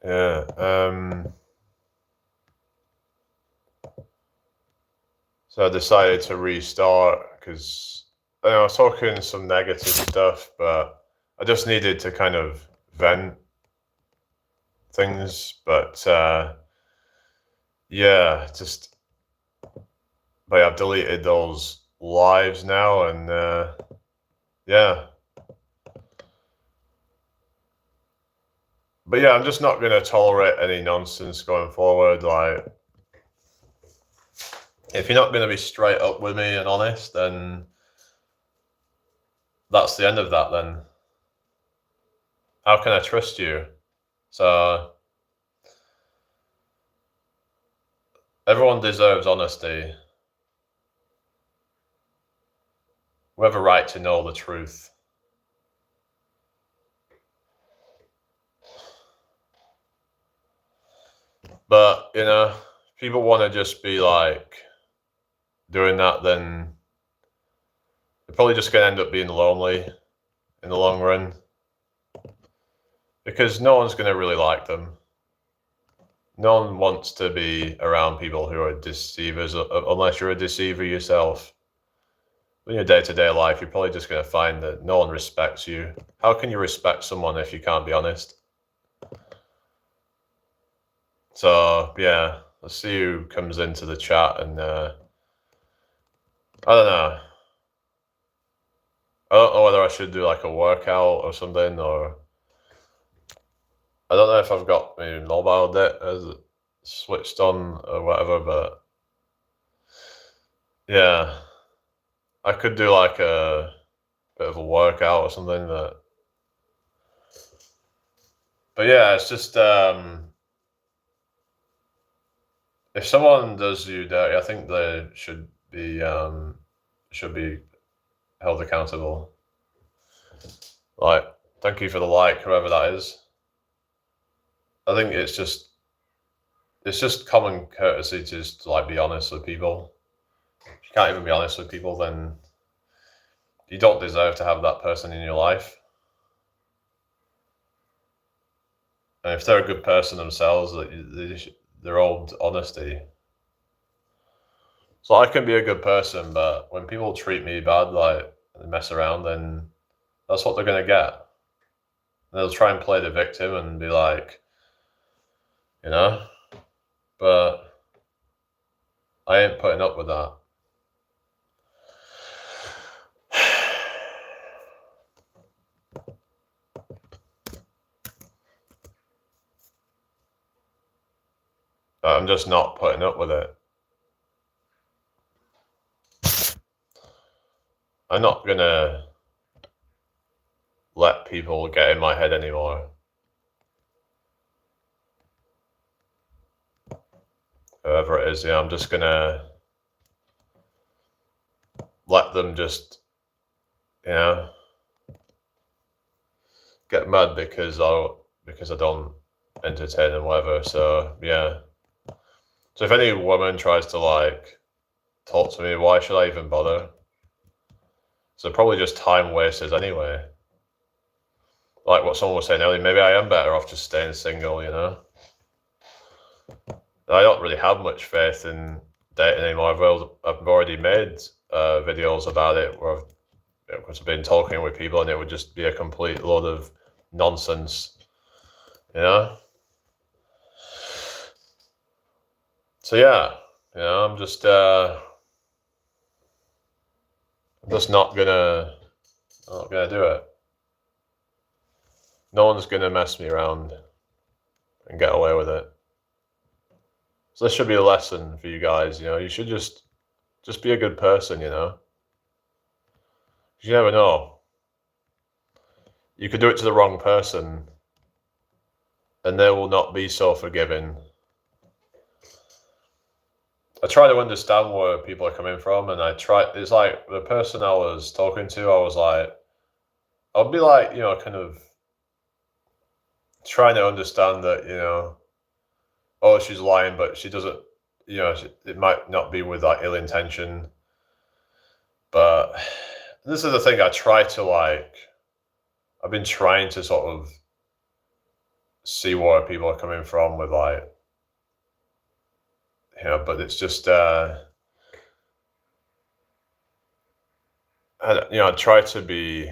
Yeah. So I decided to restart because I was talking some negative stuff, but I just needed to kind of vent things. But yeah, just but I've deleted those lives now, and yeah. But yeah, I'm just not gonna tolerate any nonsense going forward. Like, if you're not gonna be straight up with me and honest, then that's the end of that. Then how can I trust you? So everyone deserves honesty. We have a right to know the truth. But, people want to just be like doing that, then they're probably just going to end up being lonely in the long run because no one's going to really like them. No one wants to be around people who are deceivers unless you're a deceiver yourself. In your day-to-day life, you're probably just going to find that no one respects you. How can you respect someone if you can't be honest? So, yeah, let's see who comes into the chat, and I don't know. I don't know whether I should do like a workout or something, or I don't know if I've got my mobile as switched on or whatever, but yeah, I could do like a bit of a workout or something. But yeah, it's just if someone does you dirty, I think they should be held accountable. Like, thank you for the like, whoever that is. I think it's just common courtesy to just like be honest with people. If you can't even be honest with people, then you don't deserve to have that person in your life. And if they're a good person themselves, their own honesty. So I can be a good person, but when people treat me bad, like they mess around, then that's what they're gonna get. And they'll try and play the victim and be like, you know, but I ain't putting up with that. I'm just not putting up with it. I'm not gonna let people get in my head anymore. Whoever it is, I'm just gonna let them just, get mad because I don't entertain and whatever. So yeah. So if any woman tries to like talk to me, why should I even bother? So probably just time wasters anyway. Like what someone was saying earlier, maybe I am better off just staying single, I don't really have much faith in dating anymore. I've already made videos about it where I've been talking with people and it would just be a complete load of nonsense, So yeah, I'm just not gonna do it. No one's gonna mess me around and get away with it. So this should be a lesson for you guys. You should just be a good person. You never know. You could do it to the wrong person, and they will not be so forgiving. I try to understand where people are coming from, and it's like the person I was talking to, I'll be like, kind of trying to understand that, oh, she's lying, but she doesn't, it might not be with like ill intention. But this is the thing I've been trying to sort of see where people are coming from with like, but it's just I try to be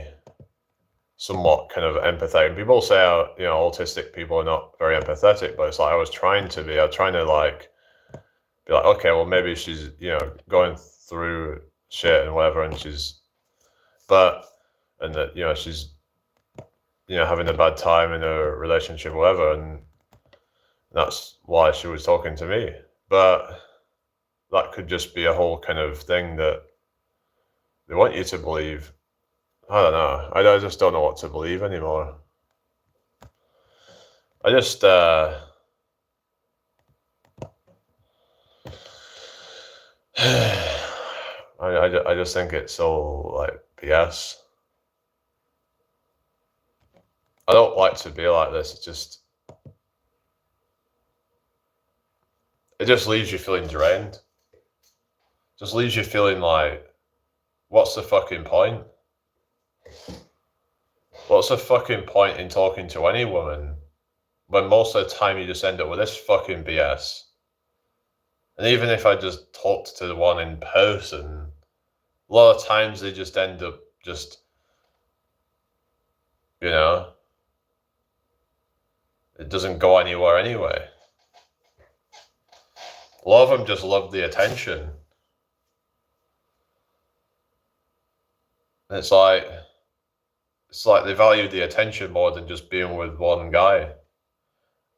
somewhat kind of empathetic. People say, autistic people are not very empathetic, but it's like I was trying to be. I was trying to like be like, okay, well maybe she's going through shit and whatever, and she's having a bad time in a relationship or whatever, and that's why she was talking to me. But that could just be a whole kind of thing that they want you to believe. I don't know. I just don't know what to believe anymore. I just I just think it's so like BS. I don't like to be like this. It just leaves you feeling drained. Just leaves you feeling like, what's the fucking point? What's the fucking point in talking to any woman when most of the time you just end up with this fucking BS? And even if I just talked to the one in person, a lot of times they just end up just, it doesn't go anywhere anyway. A lot of them just love the attention. And it's like they value the attention more than just being with one guy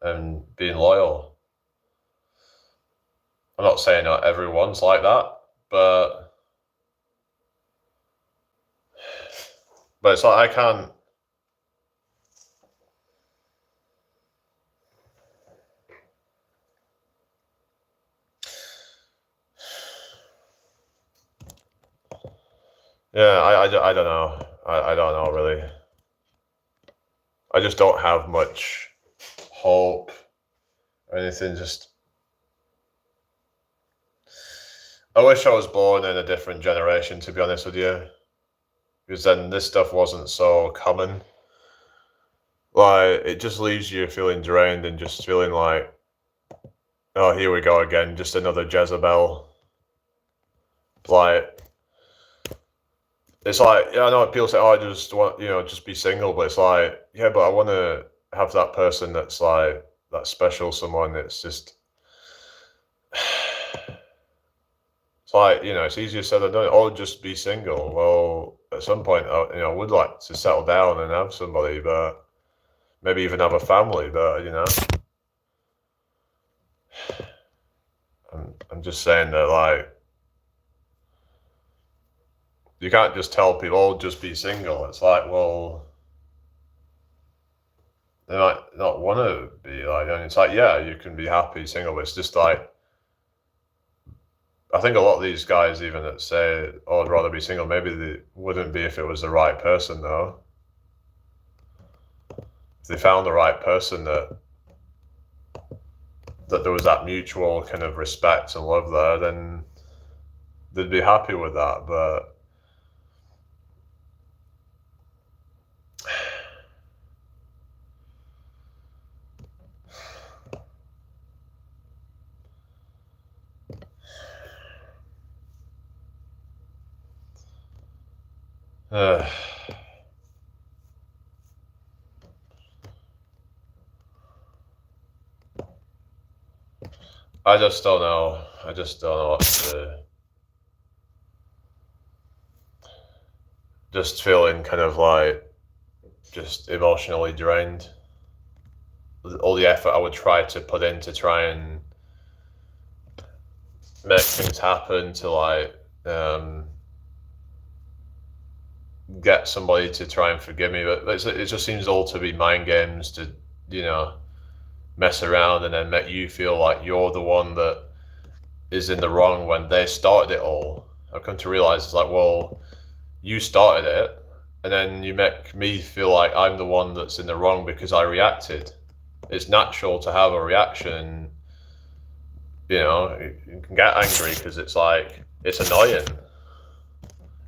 and being loyal. I'm not saying not everyone's like that, but it's like I can't. Yeah, I don't know. I don't know really. I just don't have much hope or anything. I wish I was born in a different generation, to be honest with you, because then this stuff wasn't so common. Like, it just leaves you feeling drained and just feeling like, oh, here we go again, just another Jezebel. Like, it's like, I know people say, oh, I just want, just be single, but it's like, yeah, but I want to have that person that's like, that special someone. It's just, it's like, it's easier said than done. Oh, just be single. Well, at some point, I would like to settle down and have somebody, but maybe even have a family, but, I'm just saying that, like, you can't just tell people, oh, just be single. It's like, well, they might not want to be like, and it's like, yeah, you can be happy single, but it's just like, I think a lot of these guys even that say, oh, I'd rather be single, maybe they wouldn't be if it was the right person, though. If they found the right person that there was that mutual kind of respect and love there, then they'd be happy with that, but I just don't know. I just don't know what to. Just feeling kind of like just emotionally drained. All the effort I would try to put in to try and make things happen, to like get somebody to try and forgive me, but it just seems all to be mind games to mess around and then make you feel like you're the one that is in the wrong when they started it all. I've come to realize it's like, well, you started it, and then you make me feel like I'm the one that's in the wrong because I reacted. It's natural to have a reaction. You can get angry because it's like, it's annoying.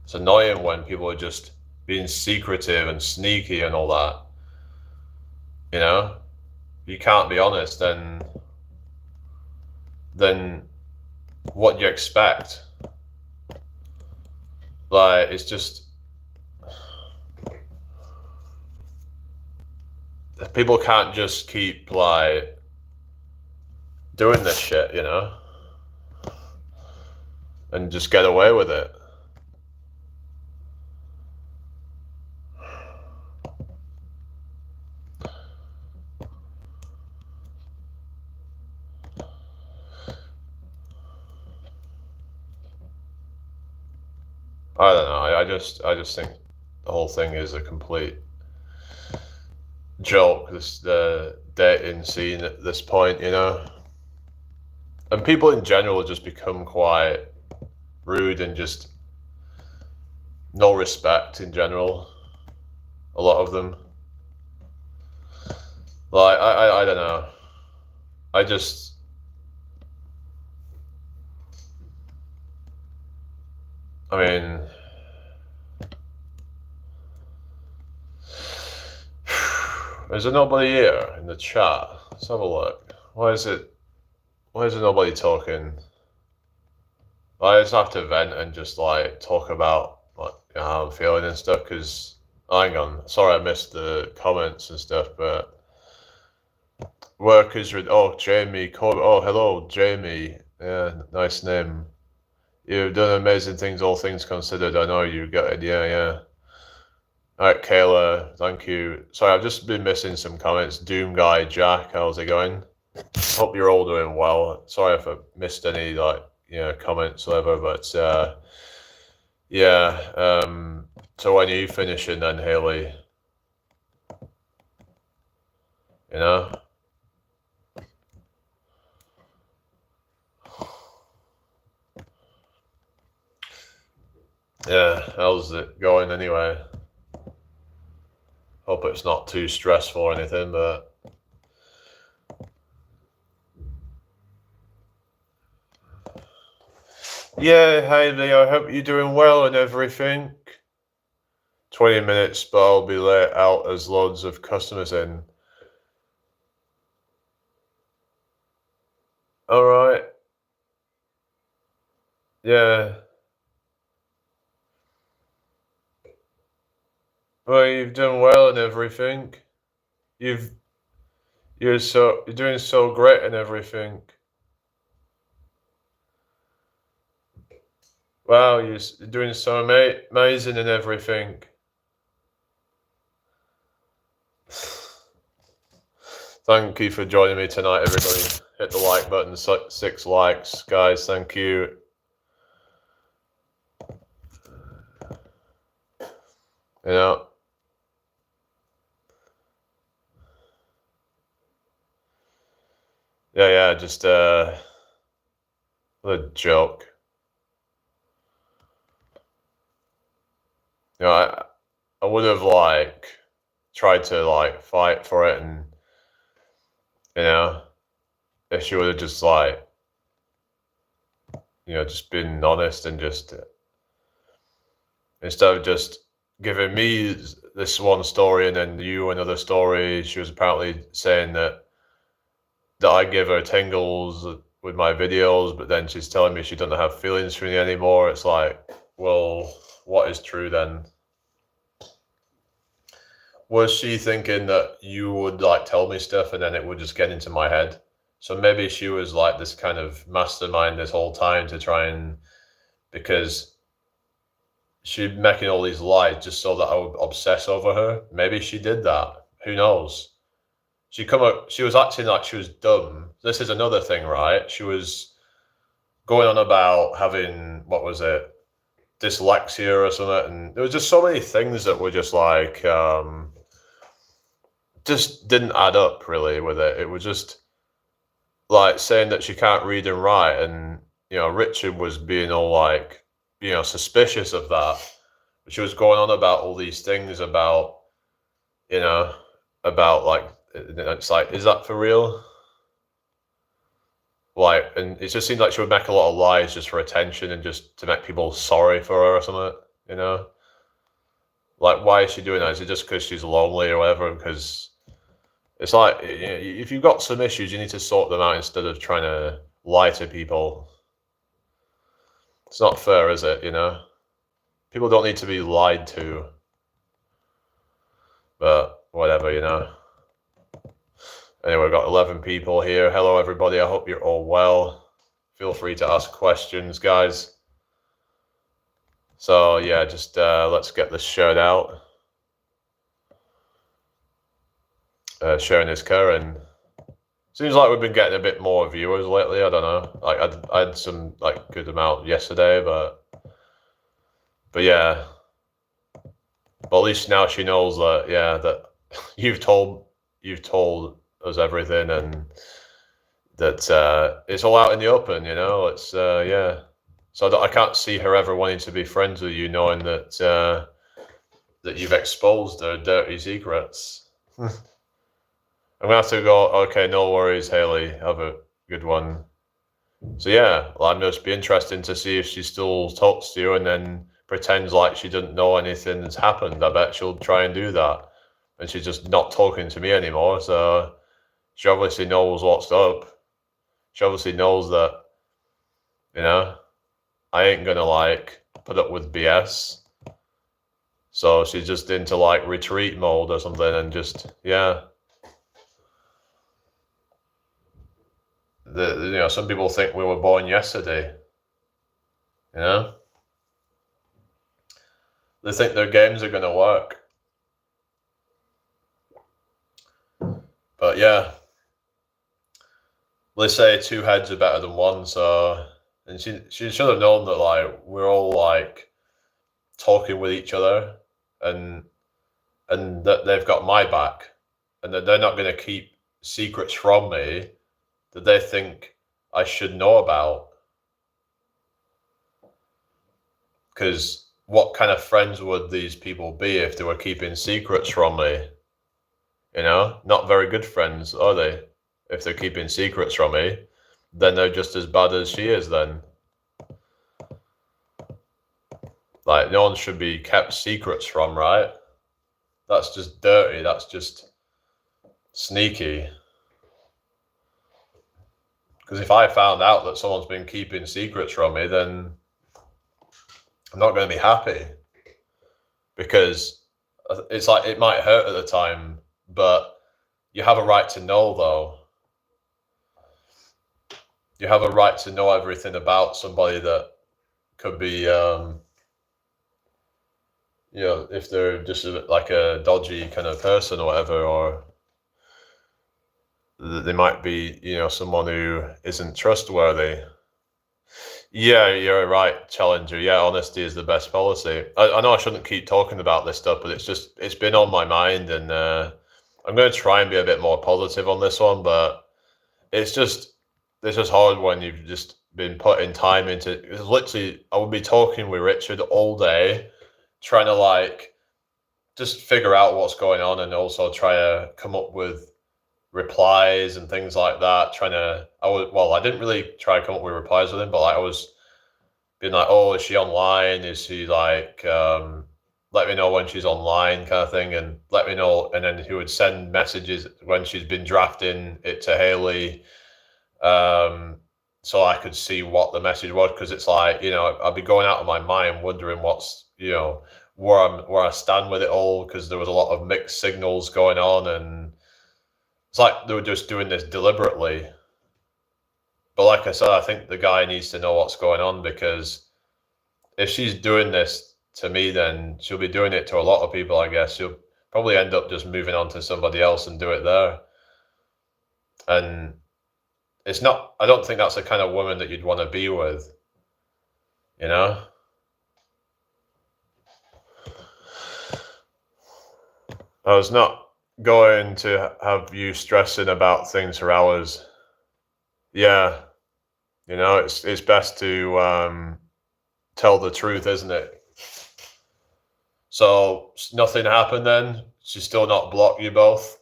It's annoying when people are just being secretive and sneaky and all that. you can't be honest, then what do you expect? Like, it's just, people can't just keep like doing this shit, you know, and just get away with it. I don't know. I just think the whole thing is a complete joke. The dating scene at this point, you know, and people in general just become quite rude and just no respect in general. A lot of them. Like I don't know. I just I mean, is there nobody here in the chat? Let's have a look. Why is there nobody talking? I just have to vent and just like talk about like how I'm feeling and stuff. Cause hang on, sorry I missed the comments and stuff, but workers. Oh, Jamie Corbett. Oh, hello, Jamie. Yeah, nice name. You've done amazing things, all things considered. I know you got it. Yeah. All right, Kayla, thank you. Sorry, I've just been missing some comments. Doom Guy, Jack, how's it going? Hope you're all doing well. Sorry if I missed any comments, whatever. But yeah. So when are you finishing then, Haley? You know. Yeah, how's it going anyway? Hope it's not too stressful or anything, but yeah, Hayley, I hope you're doing well and everything. 20 minutes, but I'll be late out as loads of customers in. All right. Yeah. Well, you've done well and everything. You're doing so great and everything. Wow, you're doing so amazing and everything. Thank you for joining me tonight, everybody. Hit the like button, 6 likes, guys. Thank you. You know. Yeah, just a joke. You know, I would have tried to fight for it, and you know, if she would have just just been honest and just instead of just giving me this one story and then you another story, she was apparently saying that I give her tingles with my videos, but then she's telling me she doesn't have feelings for me anymore. It's like, well, what is true then? Was she thinking that you would tell me stuff and then it would just get into my head? So maybe she was like this kind of mastermind this whole time to try and, because she'd making all these lies just so that I would obsess over her. Maybe she did that. Who knows? She was acting like she was dumb. This is another thing, right? She was going on about having, what was it, dyslexia or something, and there was just so many things that were just just didn't add up really with it. It was just saying that she can't read and write, and Richard was being all suspicious of that. She was going on about all these things about it's like, is that for real? And it just seemed like she would make a lot of lies just for attention and just to make people sorry for her or something, Why is she doing that? Is it just because she's lonely or whatever? Because It's like, if you've got some issues, you need to sort them out instead of trying to lie to people. It's not fair, is it? People don't need to be lied to. But whatever, Anyway, we've got 11 people here. Hello, everybody. I hope you're all well. Feel free to ask questions, guys. So, yeah, just let's get this shared out. Sharing is Karen. Seems like we've been getting a bit more viewers lately. I don't know. Like I had some good amount yesterday, but yeah. But at least now she knows that that you've told us everything, and that it's all out in the open. It's yeah. So I can't see her ever wanting to be friends with you, knowing that that you've exposed her dirty secrets. I'm gonna have to go. Okay, no worries, Haley. Have a good one. So yeah, well, I'm just be interesting to see if she still talks to you and then pretends like she didn't know anything that's happened. I bet she'll try and do that, and she's just not talking to me anymore. So she obviously knows what's up. She obviously knows that, I ain't gonna put up with BS. So she's just into retreat mode or something, and just some people think we were born yesterday. They think their games are going to work. But yeah, they say two heads are better than one. So, and she should have known that we're all talking with each other, and that they've got my back, and that they're not going to keep secrets from me that they think I should know about. Because what kind of friends would these people be if they were keeping secrets from me? Not very good friends, are they? If they're keeping secrets from me, then they're just as bad as she is then. No one should be kept secrets from, right? That's just dirty. That's just sneaky. Because if I found out that someone's been keeping secrets from me, then I'm not going to be happy. Because it's it might hurt at the time, but you have a right to know, though. You have a right to know everything about somebody that could be, if they're just a dodgy kind of person or whatever, or they might be, someone who isn't trustworthy. Yeah, you're right, Challenger. Yeah, honesty is the best policy. I know I shouldn't keep talking about this stuff, but it's been on my mind, and I'm going to try and be a bit more positive on this one, but it's just hard when you've just been putting time into it. It's literally, I would be talking with Richard all day, trying to just figure out what's going on, and also try to come up with replies and things like that. I didn't really try to come up with replies with him, but I was being oh, is she online? Is she let me know when she's online, kind of thing, and let me know. And then he would send messages when she's been drafting it to Haley, so I could see what the message was, because it's I'd be going out of my mind wondering what's where I stand with it all, because there was a lot of mixed signals going on, and it's they were just doing this deliberately. But like I said, I think the guy needs to know what's going on, because if she's doing this to me, then she'll be doing it to a lot of people, I guess. She'll probably end up just moving on to somebody else and do it there. And it's not, I don't think that's the kind of woman that you'd want to be with, I was not going to have you stressing about things for hours. Yeah, it's best to tell the truth, isn't it? So nothing happened then? She's still not blocked you both?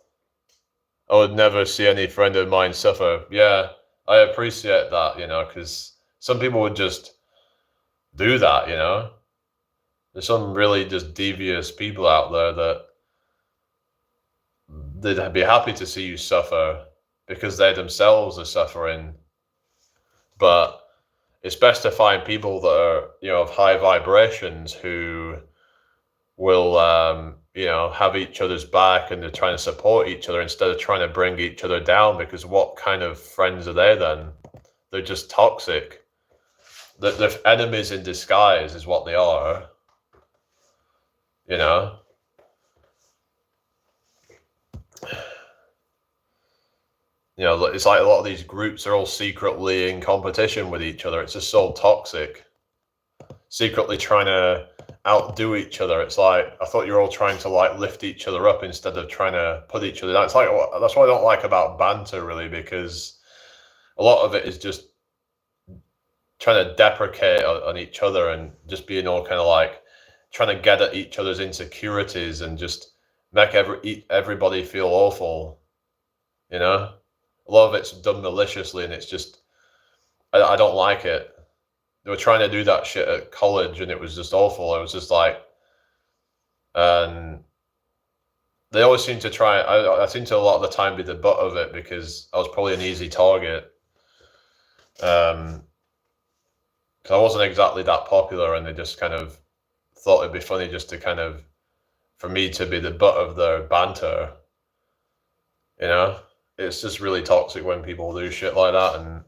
I would never see any friend of mine suffer. Yeah, I appreciate that, because some people would just do that, There's some really just devious people out there that they'd be happy to see you suffer because they themselves are suffering. But it's best to find people that are, of high vibrations who will, have each other's back and they're trying to support each other instead of trying to bring each other down. Because what kind of friends are they then? They're just toxic. They're enemies in disguise is what they are. It's like a lot of these groups are all secretly in competition with each other. It's just so toxic. Secretly trying to outdo each other. It's like, I thought you were all trying to like lift each other up instead of trying to put each other down. It's like, that's what I don't like about banter really, because a lot of it is just trying to deprecate on each other and just being all kind of like trying to get at each other's insecurities and just make everybody feel awful. A lot of it's done maliciously, and it's just, I don't like it. They were trying to do that shit at college, and it was just awful. It was just like, and they always seem to try. I seem to a lot of the time be the butt of it because I was probably an easy target. Because I wasn't exactly that popular, and they just kind of thought it'd be funny just to kind of, for me to be the butt of their banter. It's just really toxic when people do shit like that, and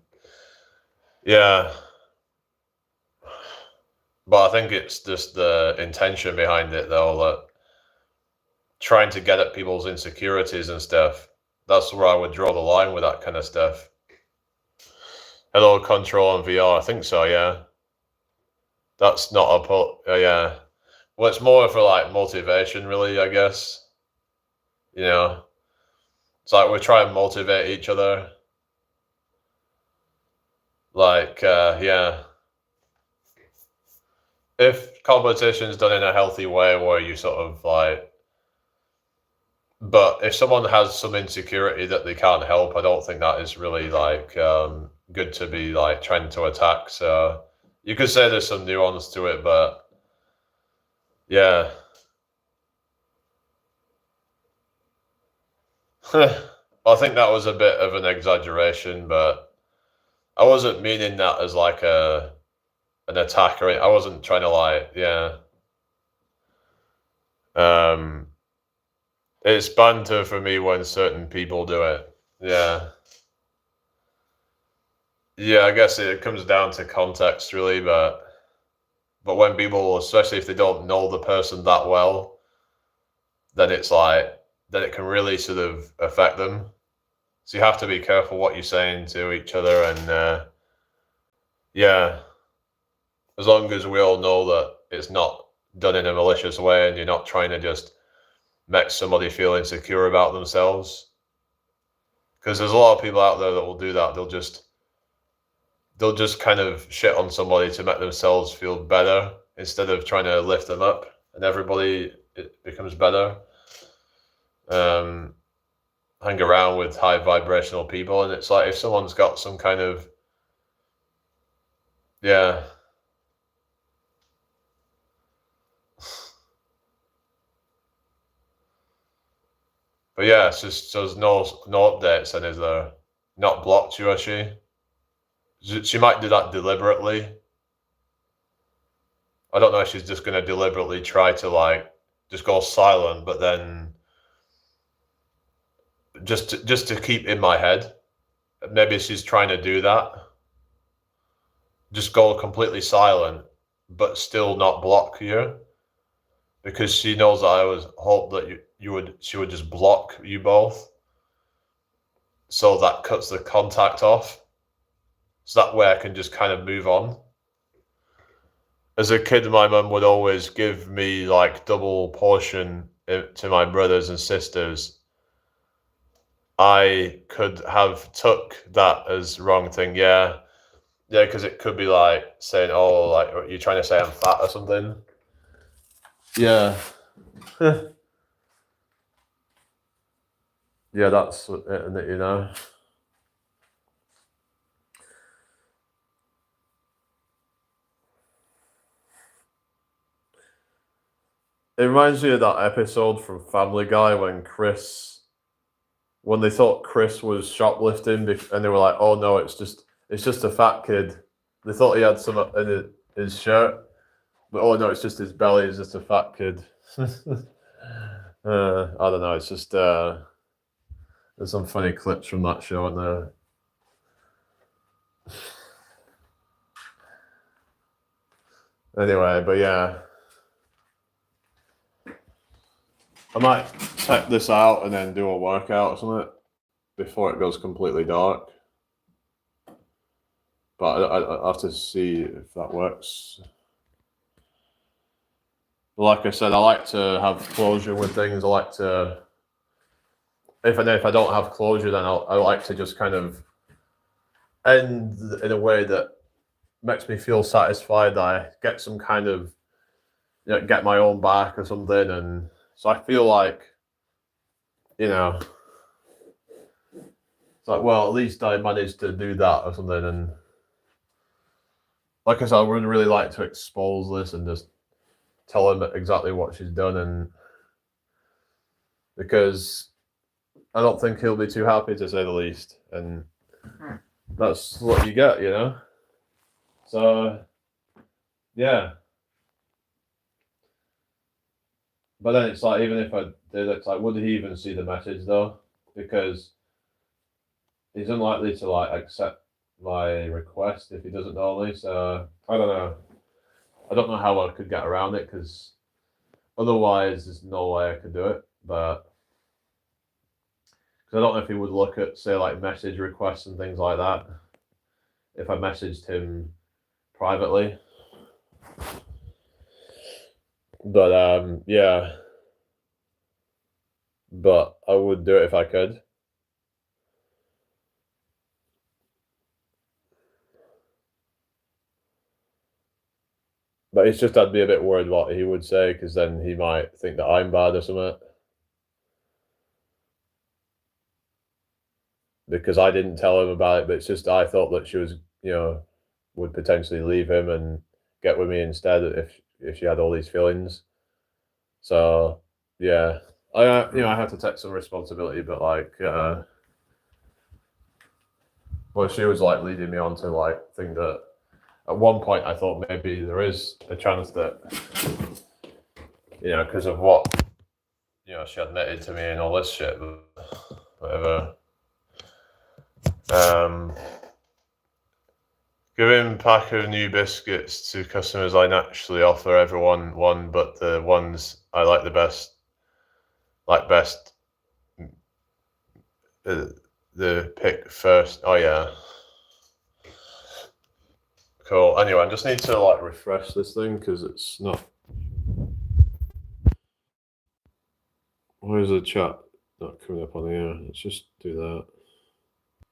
yeah. But I think it's just the intention behind it, though, that trying to get at people's insecurities and stuff. That's where I would draw the line with that kind of stuff. Hello, Control and VR. I think so, yeah. That's not yeah. Well, it's more for like motivation, really, I guess. It's like we try and motivate each other. Like, yeah. If competition's done in a healthy way where you sort of like, but if someone has some insecurity that they can't help, I don't think that is really like good to be like trying to attack. So you could say there's some nuance to it, but yeah. I think that was a bit of an exaggeration, but I wasn't meaning that as like an attack, or I wasn't trying to like, yeah. It's banter for me when certain people do it. Yeah. Yeah, I guess it comes down to context really, but when people, especially if they don't know the person that well, then it's like, then it can really sort of affect them. So you have to be careful what you're saying to each other, and yeah, as long as we all know that it's not done in a malicious way and you're not trying to just make somebody feel insecure about themselves. Because there's a lot of people out there that will do that. They'll just kind of shit on somebody to make themselves feel better instead of trying to lift them up, and everybody it becomes better. Hang around with high vibrational people, and it's like if someone's got some kind of, yeah. But yeah, it's just, so there's no updates, then, is there? Not blocked you, has she? She might do that deliberately. I don't know if she's just going to deliberately try to like just go silent, but then just to keep in my head. Maybe she's trying to do that. Just go completely silent, but still not block you, because she knows that I was hope that she would just block you both, so that cuts the contact off. So that way I can just kind of move on. As a kid, my mum would always give me like double portion to my brothers and sisters. I could have took that as wrong thing, yeah. Yeah, because it could be like saying, oh, like, you're trying to say I'm fat or something. Yeah. Yeah, that's it, isn't it, It reminds me of that episode from Family Guy when Chris when they thought Chris was shoplifting, and they were like, "Oh no, it's just a fat kid." They thought he had some in his shirt, but oh no, it's just his belly. It's just a fat kid. I don't know. It's just there's some funny clips from that show in there. Anyway, but yeah, I might check this out and then do a workout or something before it goes completely dark. But I have to see if that works. Like I said, I like to have closure with things. I like to, if I don't have closure, then I like to just kind of end in a way that makes me feel satisfied that I get some kind of, get my own back or something. And so I feel like, it's like, well, at least I managed to do that or something. And like I said, I would really like to expose this and just tell him exactly what she's done, and because I don't think he'll be too happy, to say the least, and that's what you get, So, yeah. But then it's like, even if I did, it's like, would he even see the message though? Because he's unlikely to accept my request if he doesn't know me. So I don't know. I don't know how I could get around it, because otherwise there's no way I could do it. But because I don't know if he would look at, say, message requests and things like that if I messaged him privately. But yeah. But I would do it if I could. But it's just I'd be a bit worried what he would say, because then he might think that I'm bad or something. Because I didn't tell him about it, but it's just I thought that she was, would potentially leave him and get with me instead if she had all these feelings. So yeah, I have to take some responsibility, but well, she was leading me on to think that at one point I thought maybe there is a chance that, because of what, she admitted to me and all this shit, but whatever. Giving pack of new biscuits to customers, I naturally offer everyone one, but the ones I like the best, the pick first. Oh yeah. Cool. Anyway, I just need to refresh this thing because it's not. Why is the chat not coming up on here? Let's just do that.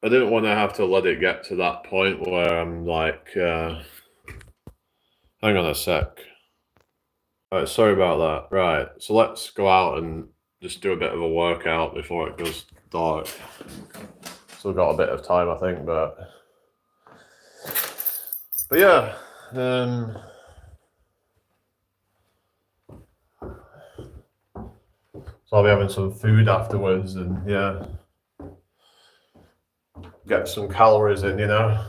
I didn't want to have to let it get to that point where I'm hang on a sec. All right, sorry about that. Right, so let's go out and just do a bit of a workout before it goes dark. Still got a bit of time, I think, but yeah. So I'll be having some food afterwards, and yeah, get some calories in, I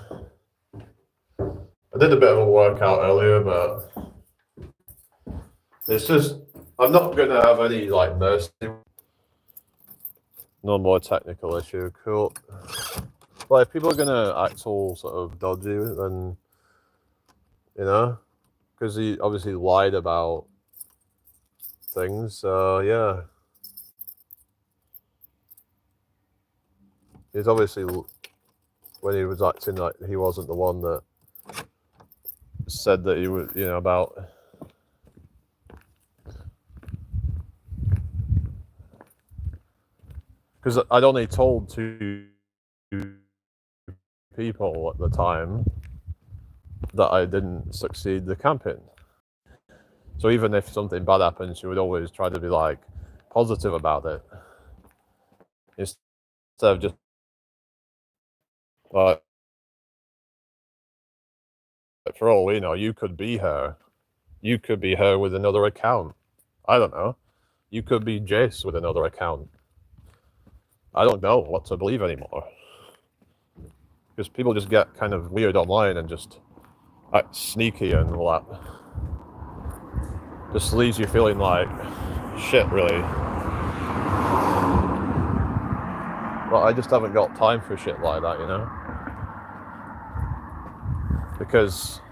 did a bit of a workout earlier, but it's just, I'm not going to have any mercy. No more technical issue. Cool. Well, if people are going to act all sort of dodgy, then, because he obviously lied about things, so yeah. He's obviously, when he was acting like he wasn't the one that said that he would, about. Because I'd only told 2 people at the time that I didn't succeed the camping. So even if something bad happened, she would always try to be positive about it, instead of just for all we know, you could be her. You could be her with another account. I don't know. You could be Jace with another account. I don't know what to believe anymore. Because people just get kind of weird online and just act sneaky and all that. Just leaves you feeling like shit, really. But I just haven't got time for shit like that, you know? Because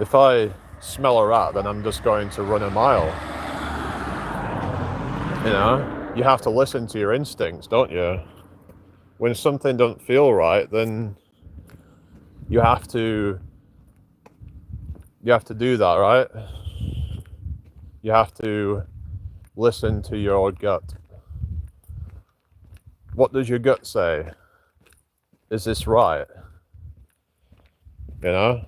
if I smell a rat, then I'm just going to run a mile. You know? You have to listen to your instincts, don't you? When something doesn't feel right, then you have to do that, right? You have to listen to your gut. What does your gut say? Is this right? You know?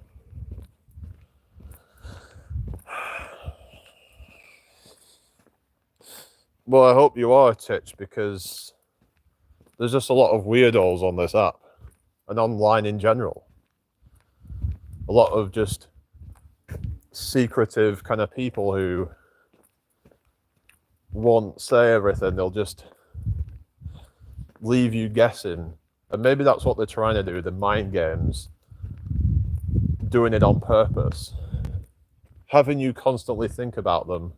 Well, I hope you are, Titch, because there's just a lot of weirdos on this app and online in general. A lot of just secretive kind of people who won't say everything. They'll just leave you guessing. And maybe that's what they're trying to do, the mind games. Doing it on purpose. Having you constantly think about them.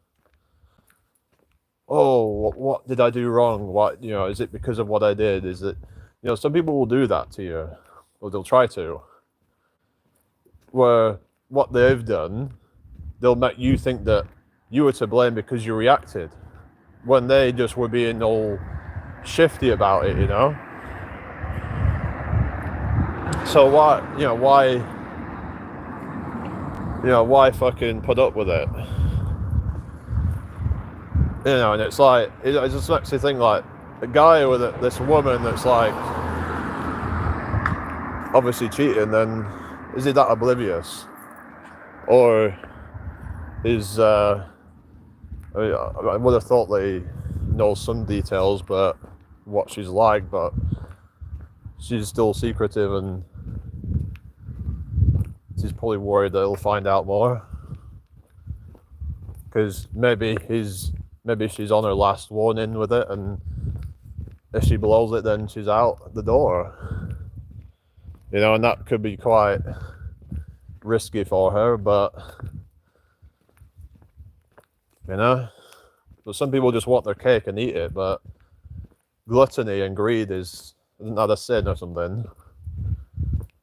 Oh, what did I do wrong? What, you know, is it because of what I did? Is it, you know, some people will do that to you, or they'll try to, where what they've done, they'll make you think that you were to blame because you reacted, when they just were being all shifty about it, you know? So why fucking put up with it? You know, and it's like, it just makes you think, like, a guy with this woman that's like obviously cheating, then is he that oblivious? Or is I would have thought that he knows some details, but what she's like, but she's still secretive, and she's probably worried that he'll find out more, because maybe she's on her last warning with it, and if she blows it, then she's out the door. You know, and that could be quite risky for her, but, you know, but some people just want their cake and eat it, but gluttony and greed isn't that a sin or something?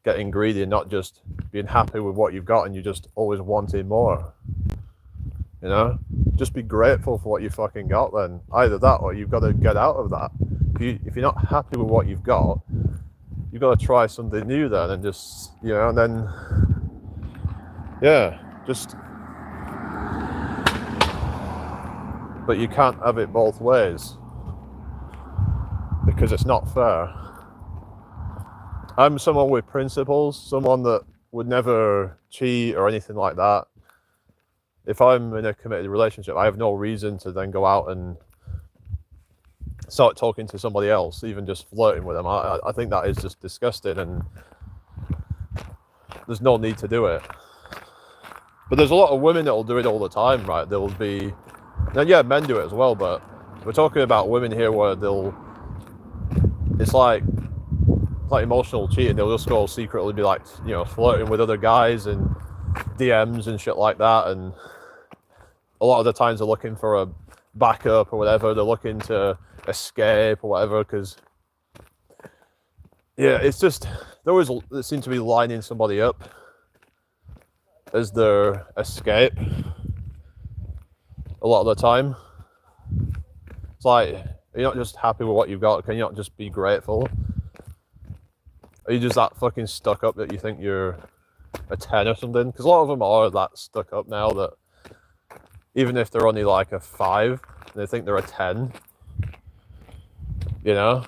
Getting greedy and not just being happy with what you've got and you just always wanting more. You know? Just be grateful for what you fucking got then. Either that or you've got to get out of that. If you're not happy with what you've got, you've got to try something new then, and just, you know, and then, yeah, just, but you can't have it both ways, because it's not fair. I'm someone with principles, someone that would never cheat or anything like that. If I'm in a committed relationship, I have no reason to then go out and start talking to somebody else, even just flirting with them. I think that is just disgusting, and there's no need to do it. But there's a lot of women that will do it all the time, right? There will be, and yeah, men do it as well, but we're talking about women here where it's like emotional cheating. They'll just go secretly be like, you know, flirting with other guys and DMs and shit like that, and a lot of the times they're looking for a backup or whatever. They're looking to escape or whatever, because yeah, it's just they seem to be lining somebody up as their escape a lot of the time. It's like, you're not just happy with what you've got. Can you not just be grateful? Are you just that fucking stuck up that you think you're a 10 or something? Because a lot of them are that stuck up now that even if they're only like a 5, they think they're a 10. You know?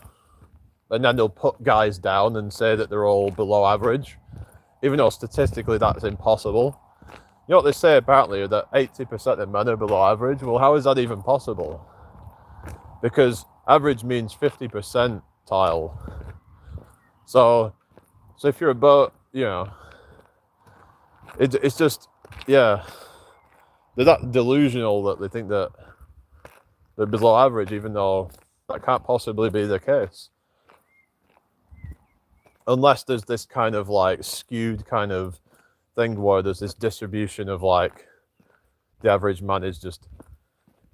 And then they'll put guys down and say that they're all below average, even though statistically that's impossible. You know what they say apparently, that 80% of men are below average? Well, how is that even possible? Because average means 50 percentile. So if you're above, you know, it's just, yeah, they're that delusional that they think that they're below average, even though That can't possibly be the case. Unless there's this kind of like skewed kind of thing where there's this distribution of like the average man is just,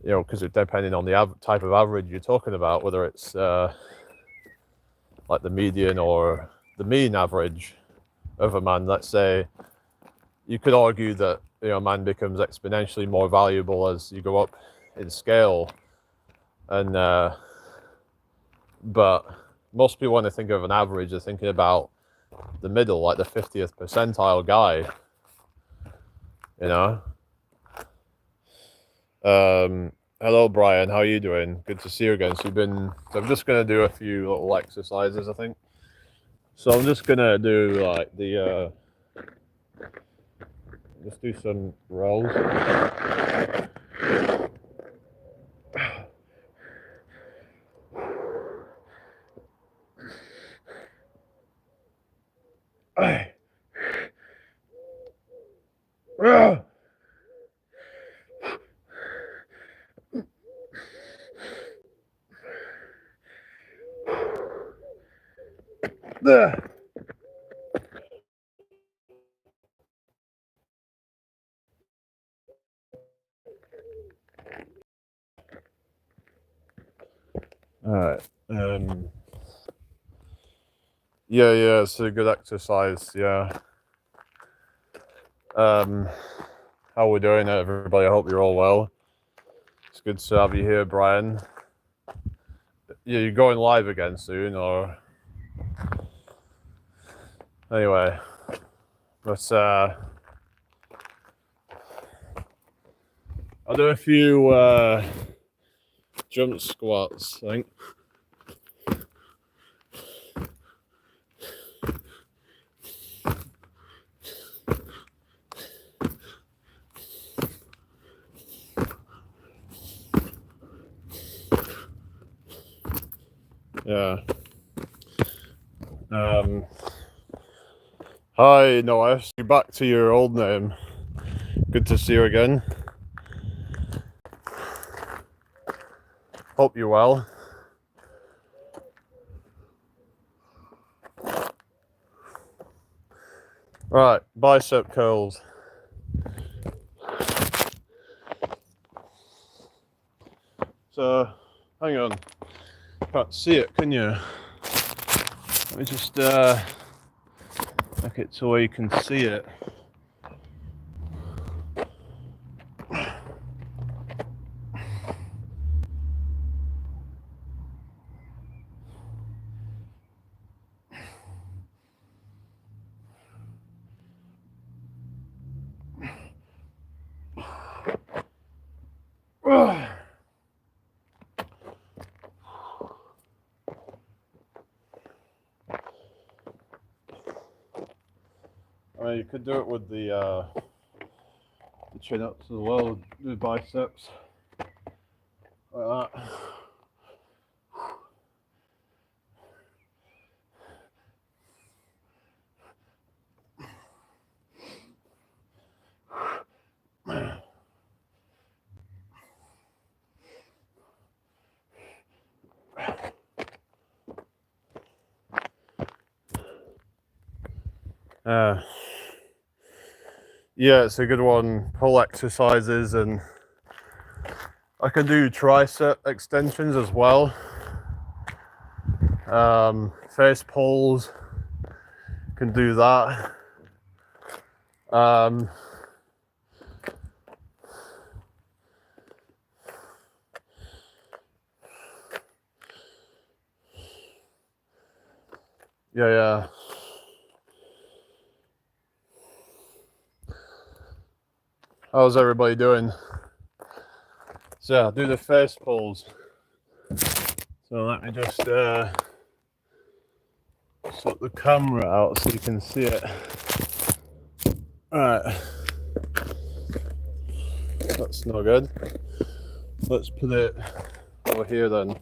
you know, because it's depending on the type of average you're talking about, whether it's like the median or the mean average of a man. Let's say you could argue that, you know, a man becomes exponentially more valuable as you go up in scale, and but most people, when they think of an average, they're thinking about the middle, like the 50th percentile guy, you know. Hello, Brian. How are you doing? Good to see you again. So I'm just gonna do a few little exercises, I think. So I'm just gonna do like just do some rolls. All right. Yeah, it's a good exercise. Yeah. How we doing, everybody? I hope you're all well. It's good to have you here, Brian. Yeah, you're going live again soon, or anyway. But I'll do a few jump squats, I think. Yeah. Hi, Noah. You're back to your old name. Good to see you again. Hope you're well. Right, bicep curls. So, hang on. Can't see it, can you? Let me just make it so you can see it. I mean, you could do it with the chin ups as well, the biceps, like that. Yeah, it's a good one. Pull exercises, and I can do tricep extensions as well. Face pulls, can do that. Yeah. How's everybody doing? So I'll do the face pulls. So let me just sort the camera out so you can see it. Alright. That's no good. Let's put it over here then.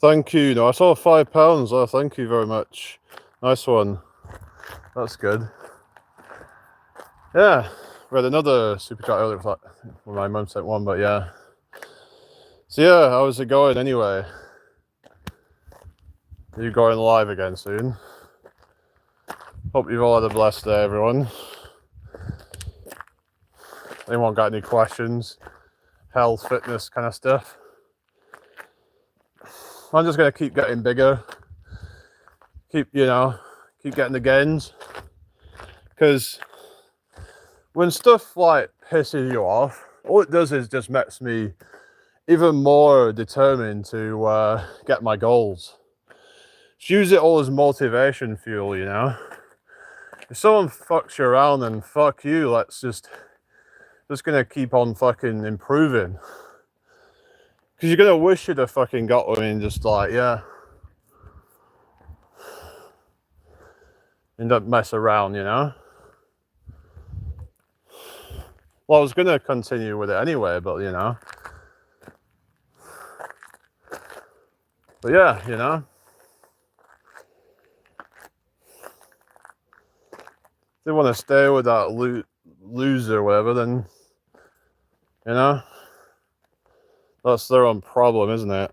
Thank you. No, I saw £5. Oh, thank you very much. Nice one. That's good. Yeah, read another super chat earlier. Well, my mum sent one, but yeah. So yeah, how's it going anyway? Are you going live again soon? Hope you've all had a blessed day, everyone. Anyone got any questions? Health, fitness kind of stuff? I'm just gonna keep getting bigger. Keep getting the gains. Because when stuff like pisses you off, all it does is just makes me even more determined to get my goals. Just use it all as motivation fuel, you know. If someone fucks you around, then fuck you. Let's just gonna keep on fucking improving. Because you're gonna wish you'd have fucking got one and just like, yeah. And don't mess around, you know. Well, I was gonna continue with it anyway, but you know. But yeah, you know. If they want to stay with that loser or whatever, then, you know, that's their own problem, isn't it?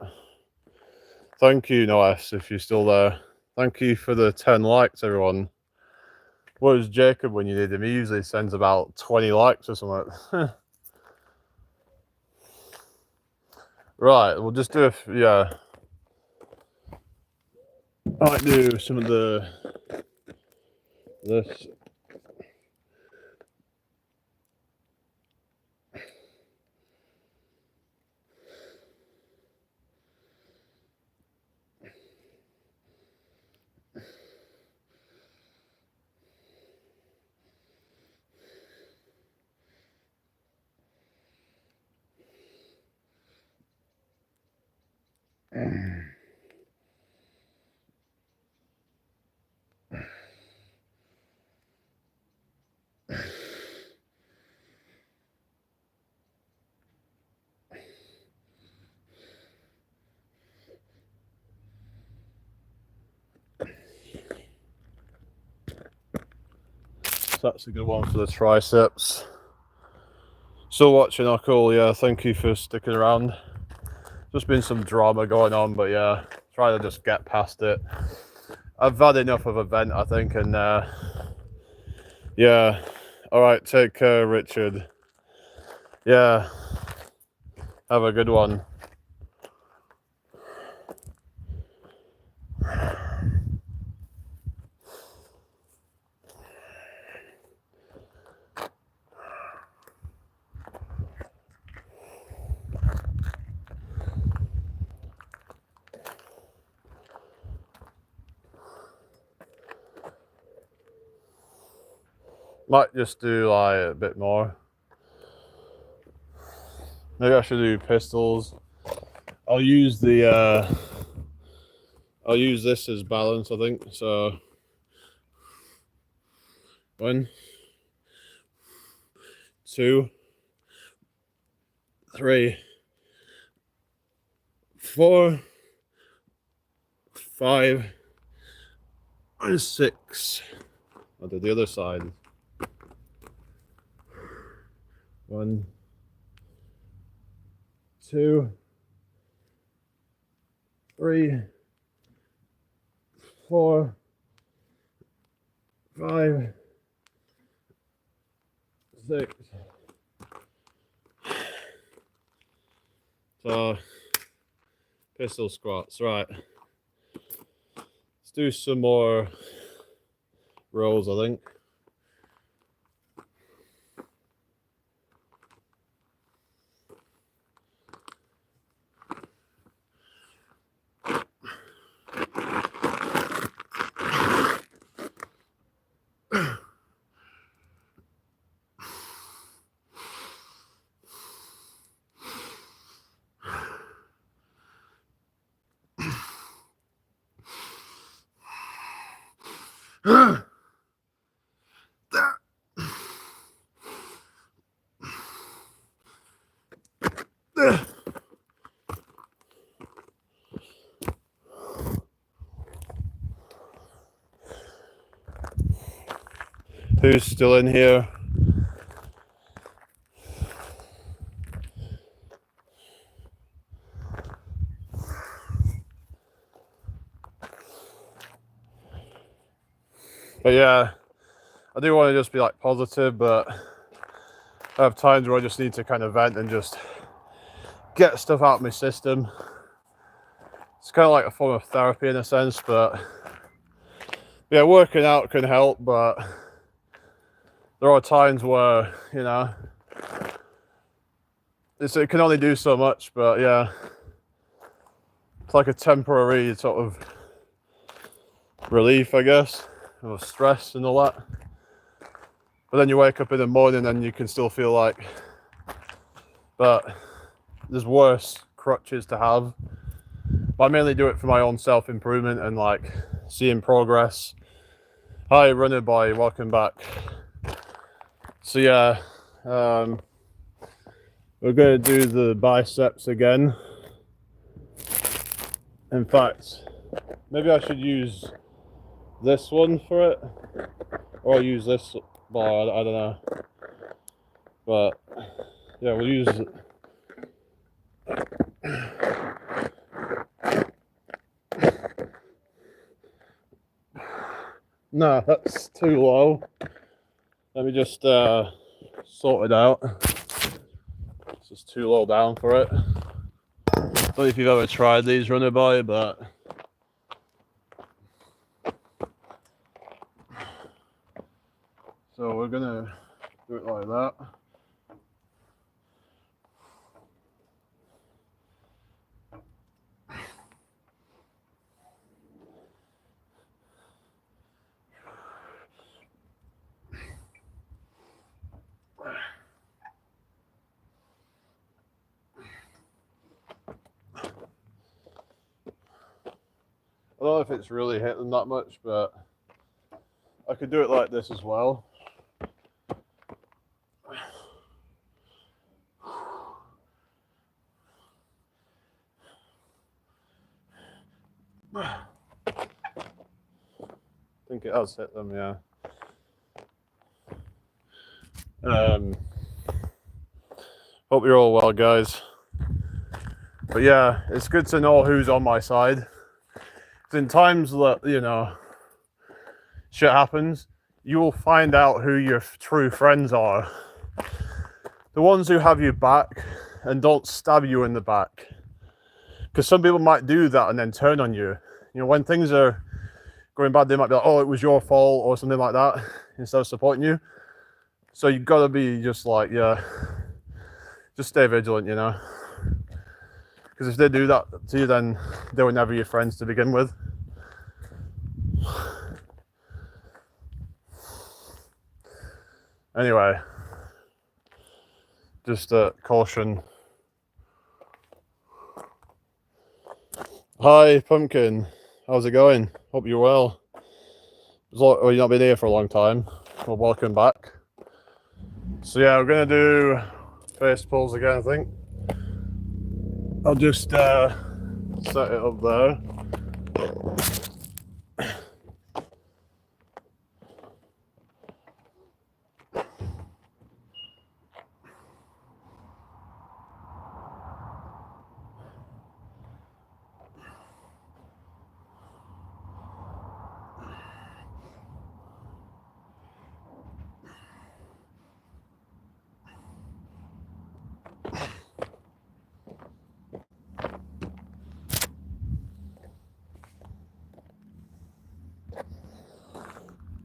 Thank you, Noes, if you're still there. Thank you for the 10 likes, everyone. What was Jacob when you need him? He usually sends about 20 likes or something. Right, we'll just do yeah. I might do some of this. That's a good one for the triceps. Still watching, Uncle. Yeah, thank you for sticking around. Just been some drama going on, but yeah, try to just get past it. I've had enough of a vent, I think, and yeah. All right, take care, Richard. Yeah, have a good one. Might just do like a bit more. Maybe I should do pistols. I'll use the I'll use this as balance, I think. So 1, 2, 3, 4, 5, and 6. I'll do the other side. 1, 2, 3, 4, 5, 6. So pistol squats, right. Let's do some more rows, I think. who's still in here. But yeah, I do want to just be like positive, but I have times where I just need to kind of vent and just get stuff out of my system. It's kind of like a form of therapy in a sense, but yeah, working out can help, but there are times where, you know, it can only do so much, but yeah, it's like a temporary sort of relief, I guess, of stress and all that. But then you wake up in the morning and you can still feel like, but there's worse crutches to have. But I mainly do it for my own self-improvement and like seeing progress. Hi, Runner Boy, welcome back. So yeah, we're gonna do the biceps again. In fact, maybe I should use this one for it, or use this bar, I don't know. But yeah, we'll use it. No, that's too low. Let me just sort it out. It's just too low down for it. I don't know if you've ever tried these, Runner Boy, but so we're gonna do it like that. I don't know if it's really hitting that much, but I could do it like this as well. I think it has hit them, yeah. Hope you're all well, guys. But yeah, it's good to know who's on my side. In times that, you know, shit happens, you will find out who your true friends are. The ones who have your back and don't stab you in the back. Because some people might do that and then turn on you. You know, when things are going bad, they might be like, oh, it was your fault or something like that, instead of supporting you. So you've got to be just like, yeah, just stay vigilant, you know. Because if they do that to you, then they were never your friends to begin with. Anyway, just caution. Hi, Pumpkin. How's it going? Hope you're well. Well, you've not been here for a long time. Well, welcome back. So yeah, we're gonna do face pulls again, I think. I'll just set it up there.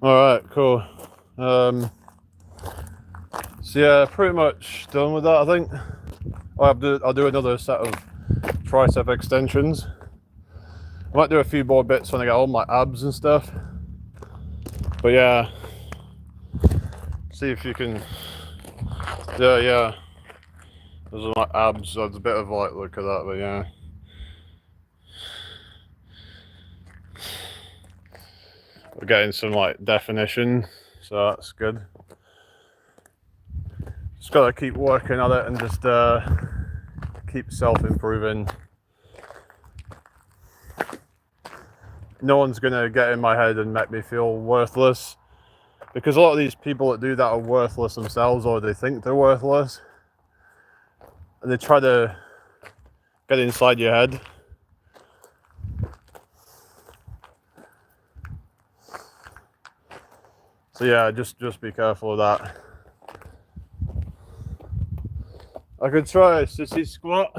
All right, cool. So yeah, pretty much done with that, I think. I'll do another set of tricep extensions. I might do a few more bits when I get home, like abs and stuff. But yeah, see if you can. Yeah. Those are my abs. So it's a bit of like look at that, but yeah. We're getting some like definition, so that's good. Just gotta keep working at it and just keep self-improving. No one's gonna get in my head and make me feel worthless. because a lot of these people that do that are worthless themselves, or they think they're worthless, and they try to get inside your head. So yeah, just be careful of that. I could try a sissy squat.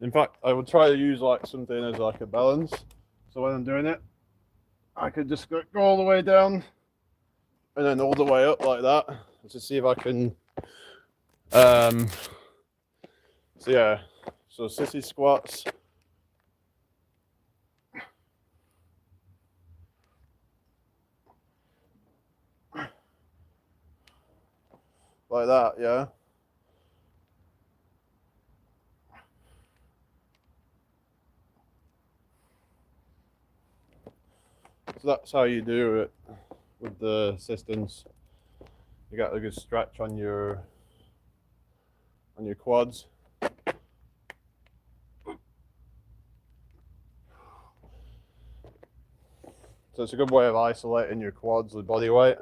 In fact, I would try to use like something as like a balance. So when I'm doing it, I could just go all the way down and then all the way up like that to see if I can. So yeah, so sissy squats. Like that, yeah. So that's how you do it with the assistance. You got a good stretch on your quads. So it's a good way of isolating your quads with body weight.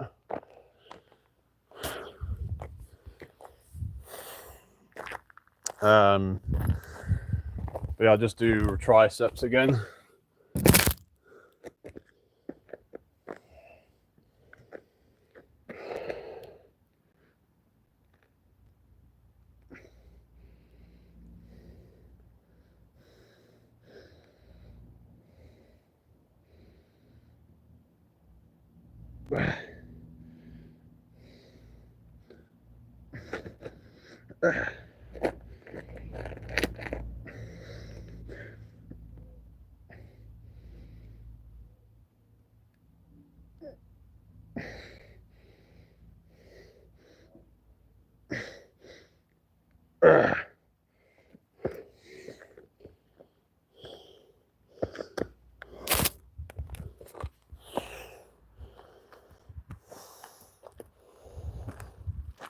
But yeah, I'll just do triceps again.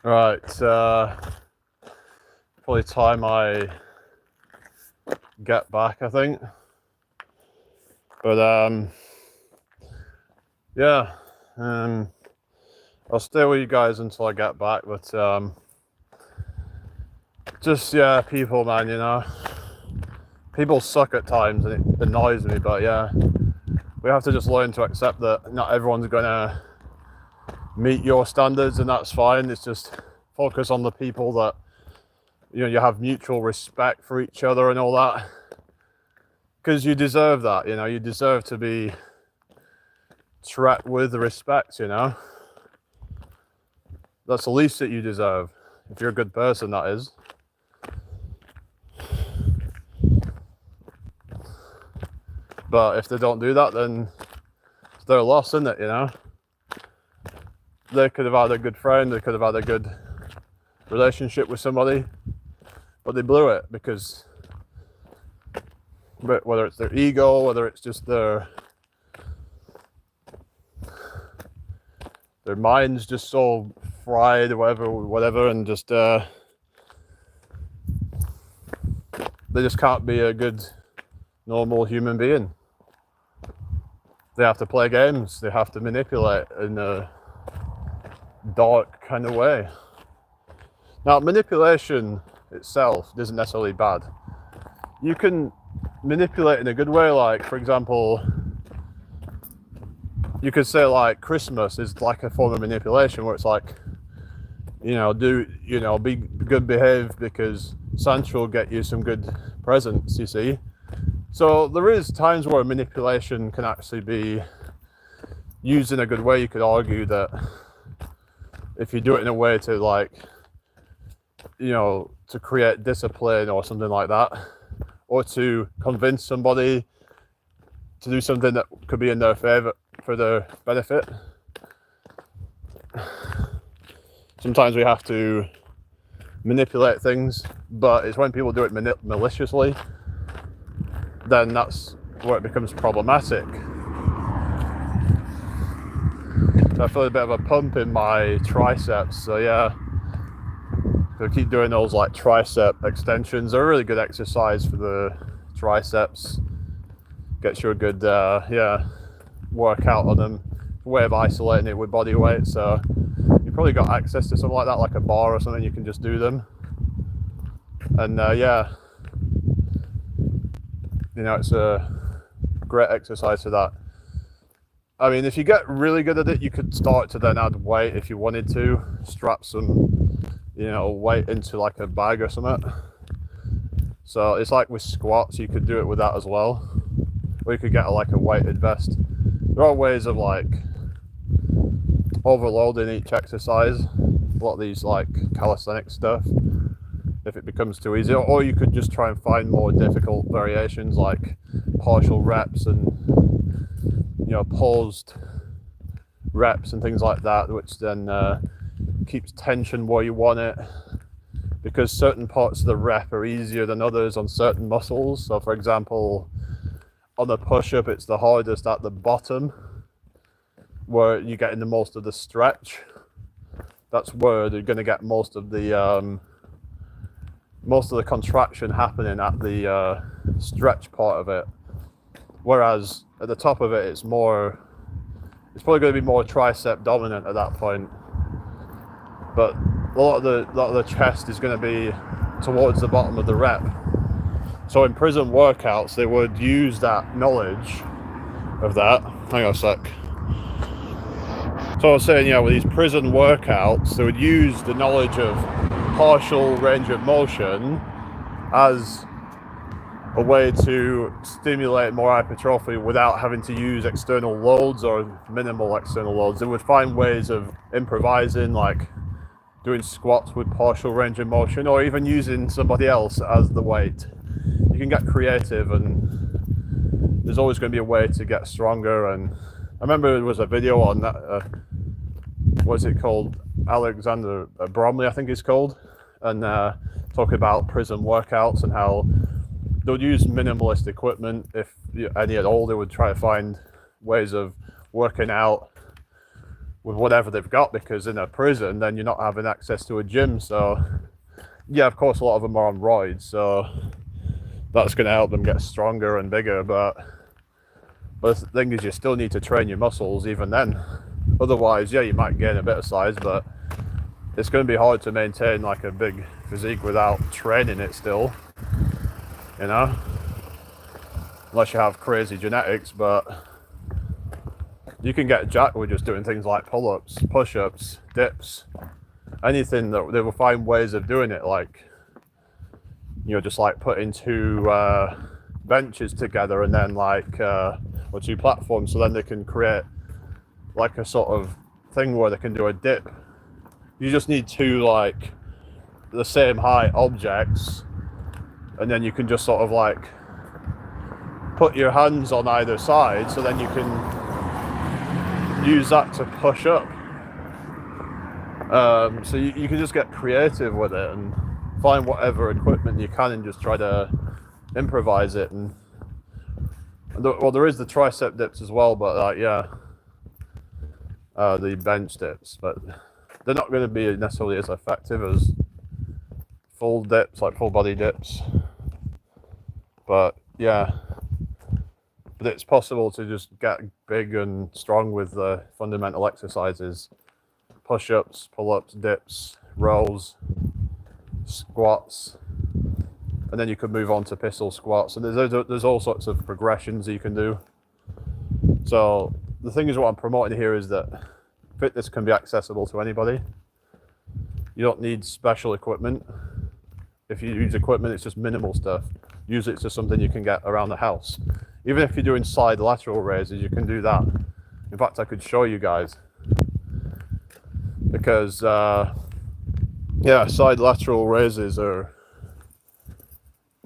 Right, probably time I get back, I think. But yeah, I'll stay with you guys until I get back. But just yeah, people, man, you know, people suck at times, and it annoys me. But yeah, we have to just learn to accept that not everyone's gonna meet your standards, and that's fine. It's just focus on the people that, you know, you have mutual respect for each other and all that, because you deserve that. You know, you deserve to be treated with respect. You know, that's the least that you deserve, if you're a good person, that is. But if they don't do that, then it's their loss, isn't it? You know, they could have had a good friend, they could have had a good relationship with somebody, but they blew it because, whether it's their ego, whether it's just their mind's just so fried or whatever, and just they just can't be a good, normal human being. They have to play games, they have to manipulate in a dark kind of way. Now, manipulation itself isn't necessarily bad. You can manipulate in a good way, like, for example, you could say like Christmas is like a form of manipulation, where it's like, you know, be good behaved because Santa will get you some good presents, you see. So there is times where manipulation can actually be used in a good way. You could argue that if you do it in a way to, like, you know, to create discipline or something like that, or to convince somebody to do something that could be in their favor, for their benefit. Sometimes we have to manipulate things, but it's when people do it maliciously, then that's where it becomes problematic. So I feel a bit of a pump in my triceps, so yeah, so keep doing those like tricep extensions. They're a really good exercise for the triceps. Gets you a good workout on them. way of isolating it with body weight. So you probably got access to something like that, like a bar or something. You can just do them, and yeah, you know, it's a great exercise for that. I mean, if you get really good at it, you could start to then add weight if you wanted to, strap some, you know, weight into like a bag or something. So it's like with squats, you could do it with that as well. Or you could get like a weighted vest. There are ways of like overloading each exercise. A lot of these like calisthenic stuff, if it becomes too easy. Or you could just try and find more difficult variations like partial reps and, you know, paused reps and things like that, which then keeps tension where you want it, because certain parts of the rep are easier than others on certain muscles. So for example, on a push-up, it's the hardest at the bottom where you're getting the most of the stretch. That's where they're going to get most of the contraction happening at the stretch part of it. Whereas at the top of it, it's probably going to be more tricep dominant at that point. But a lot of the chest is going to be towards the bottom of the rep. So in prison workouts, they would use that knowledge of that. Hang on a sec. So I was saying, yeah, with these prison workouts, they would use the knowledge of partial range of motion as a way to stimulate more hypertrophy without having to use external loads or minimal external loads. They would find ways of improvising, like doing squats with partial range of motion, or even using somebody else as the weight. You can get creative, and there's always going to be a way to get stronger. And I remember there was a video on that, what's it called? Alexander Bromley, I think it's called, and talking about prison workouts and how they would use minimalist equipment, if any at all. They would try to find ways of working out with whatever they've got, because in a prison, then you're not having access to a gym. So yeah, of course, a lot of them are on roids, so that's going to help them get stronger and bigger. But the thing is, you still need to train your muscles even then. Otherwise, yeah, you might gain a bit of size, but it's going to be hard to maintain like a big physique without training it still, you know, unless you have crazy genetics. But you can get jacked with just doing things like pull-ups, push-ups, dips, anything. That they will find ways of doing it, like, you know, just like putting two benches together and then like or two platforms, so then they can create like a sort of thing where they can do a dip. You just need two like the same height objects, and then you can just sort of like put your hands on either side, so then you can use that to push up. So you can just get creative with it and find whatever equipment you can and just try to improvise it. And well, there is the tricep dips as well, but yeah, the bench dips, but they're not going to be necessarily as effective as full dips, like full body dips. But yeah, but it's possible to just get big and strong with the fundamental exercises: push-ups, pull-ups, dips, rows, squats, and then you could move on to pistol squats. And there's all sorts of progressions you can do. So the thing is, what I'm promoting here is that fitness can be accessible to anybody. You don't need special equipment. If you use equipment, it's just minimal stuff. Usually it's just something you can get around the house. Even if you're doing side lateral raises, you can do that. In fact, I could show you guys, because yeah, side lateral raises are,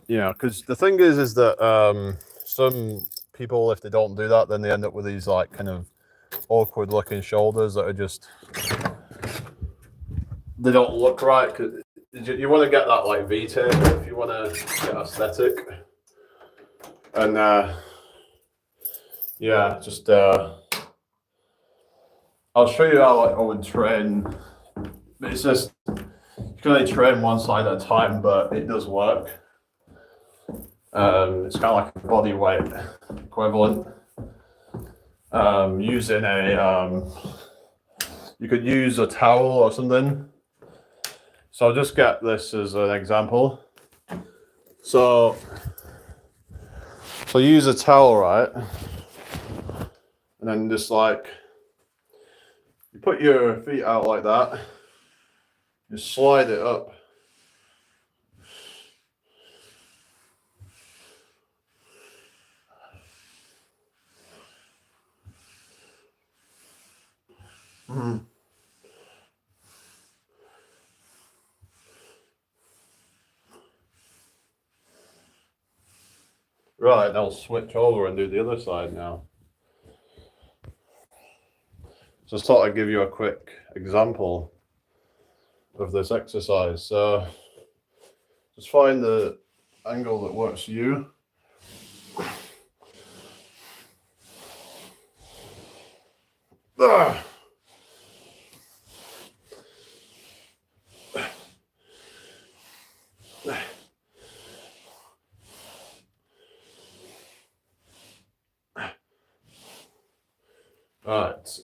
you know, because the thing is that some people, if they don't do that, then they end up with these like kind of awkward looking shoulders that are just, they don't look right. Cause you want to get that like V-tape if you want to get aesthetic. And yeah, just I'll show you how I would train. It's just, you can only train one side at a time, but it does work. It's kind of like a body weight equivalent. using a you could use a towel or something. So I'll just get this as an example. So use a towel, right? And then just like you put your feet out like that, you slide it up. Right, I'll switch over and do the other side now. Just thought I'd give you a quick example of this exercise. So just find the angle that works for you. Ah. Right,